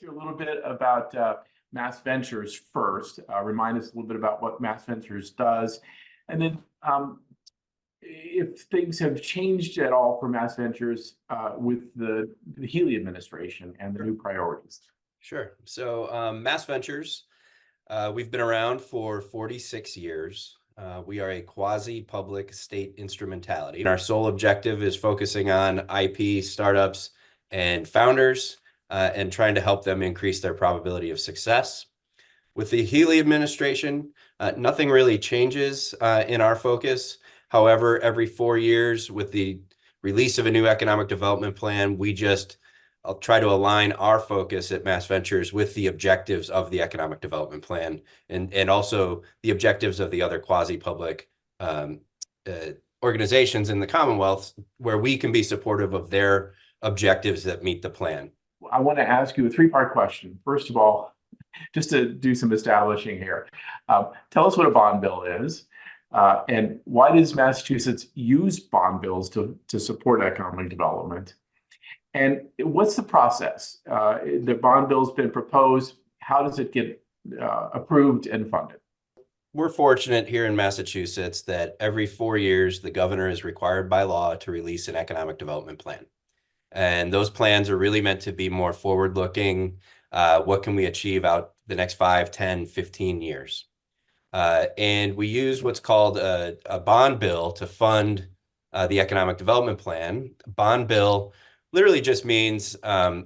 through a little bit about MassVentures first. Remind us a little bit about what MassVentures does, and then if things have changed at all for MassVentures with the Healy administration and the new priorities. Sure. So MassVentures, we've been around for 46 years. We are a quasi-public state instrumentality. And our sole objective is focusing on IP startups and founders and trying to help them increase their probability of success. With the Healy administration, nothing really changes in our focus. However, every 4 years with the release of a new economic development plan, I'll try to align our focus at MassVentures with the objectives of the economic development plan and also the objectives of the other quasi-public organizations in the Commonwealth where we can be supportive of their objectives that meet the plan. I want to ask you a three-part question. First of all, just to do some establishing here, tell us what a bond bill is, and why does Massachusetts use bond bills to support economic development? And what's the process? The bond bill's been proposed. How does it get approved and funded? We're fortunate here in Massachusetts that every 4 years, the governor is required by law to release an economic development plan. And those plans are really meant to be more forward-looking. What can we achieve out the next 5, 10, 15 years? And we use what's called a bond bill to fund the economic development plan. Bond bill literally just means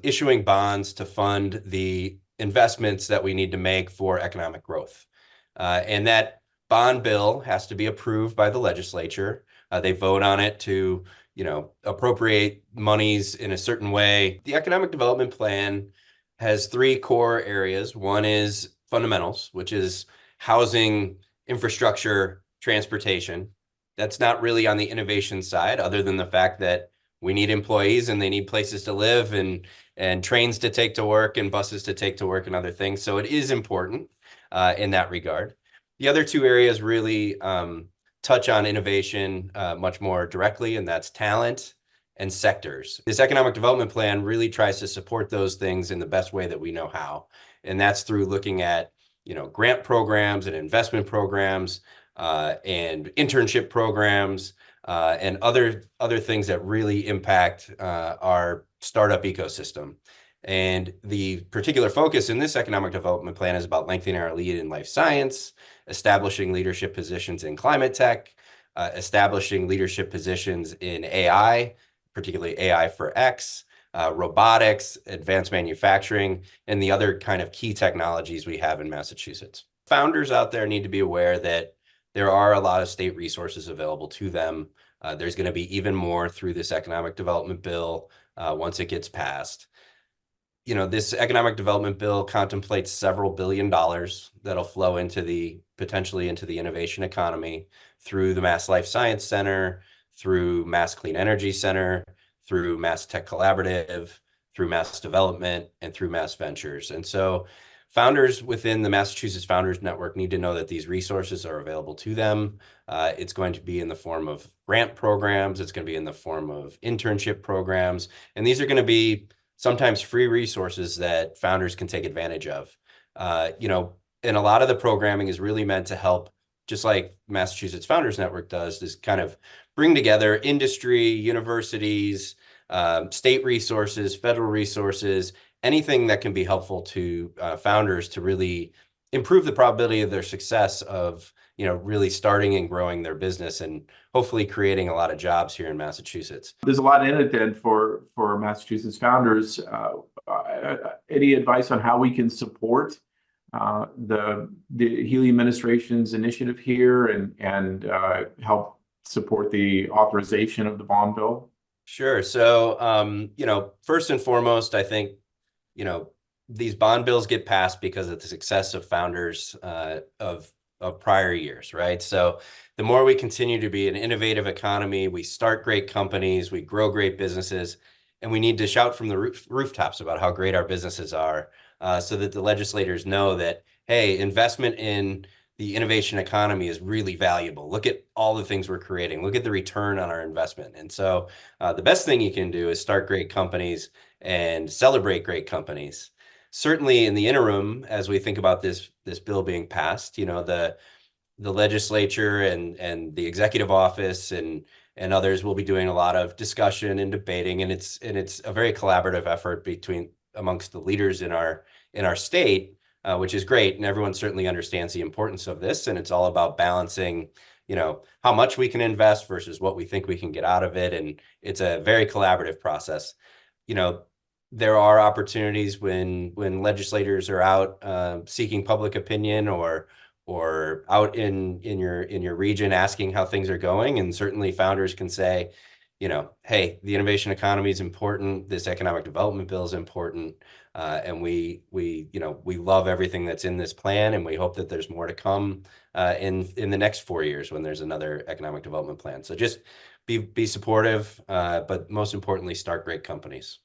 issuing bonds to fund the investments that we need to make for economic growth. And that bond bill has to be approved by the legislature. They vote on it to, appropriate monies in a certain way. The economic development plan has 3 core areas. One is fundamentals, which is housing, infrastructure, transportation. That's not really on the innovation side, other than the fact that we need employees and they need places to live and trains to take to work and buses to take to work and other things. So it is important in that regard. The other 2 areas really touch on innovation much more directly, and that's talent and sectors. This economic development plan really tries to support those things in the best way that we know how. And that's through looking at, grant programs and investment programs and internship programs and other things that really impact our startup ecosystem. And the particular focus in this economic development plan is about lengthening our lead in life science, establishing leadership positions in climate tech, establishing leadership positions in AI, particularly AI for X, robotics, advanced manufacturing, and the other kind of key technologies we have in Massachusetts. Founders out there need to be aware that there are a lot of state resources available to them. There's going to be even more through this economic development bill once it gets passed. This economic development bill contemplates several $billion that'll flow potentially into the innovation economy through the Mass Life Science Center, through Mass Clean Energy Center, through Mass Tech Collaborative, through Mass Development, and through MassVentures. And so founders within the Massachusetts Founders Network need to know that these resources are available to them. It's going to be in the form of grant programs. It's going to be in the form of internship programs. And these are going to be sometimes free resources that founders can take advantage of. And a lot of the programming is really meant to help, just like Massachusetts Founders Network does, is kind of bring together industry, universities, state resources, federal resources, anything that can be helpful to founders to really improve the probability of their success of, really starting and growing their business and hopefully creating a lot of jobs here in Massachusetts. There's a lot in it then for Massachusetts founders. Any advice on how we can support the Healy administration's initiative here and help support the authorization of the bond bill? Sure. So, first and foremost, I think, these bond bills get passed because of the success of founders of prior years, right? So the more we continue to be an innovative economy, we start great companies, we grow great businesses, and we need to shout from the rooftops about how great our businesses are so that the legislators know that, hey, investment in the innovation economy is really valuable. Look at all the things we're creating. Look at the return on our investment. And so the best thing you can do is start great companies and celebrate great companies. certainly in the interim, as we think about this bill being passed, the legislature and the executive office and others will be doing a lot of discussion and debating, and it's a very collaborative effort amongst the leaders in our state, which is great, and everyone certainly understands the importance of this, and it's all about balancing, how much we can invest versus what we think we can get out of it, and it's a very collaborative process. There are opportunities when legislators are out seeking public opinion or out in your region asking how things are going. And certainly founders can say, hey, the innovation economy is important. This economic development bill is important. And we love everything that's in this plan. And we hope that there's more to come in the next 4 years when there's another economic development plan. So just be supportive, but most importantly, start great companies.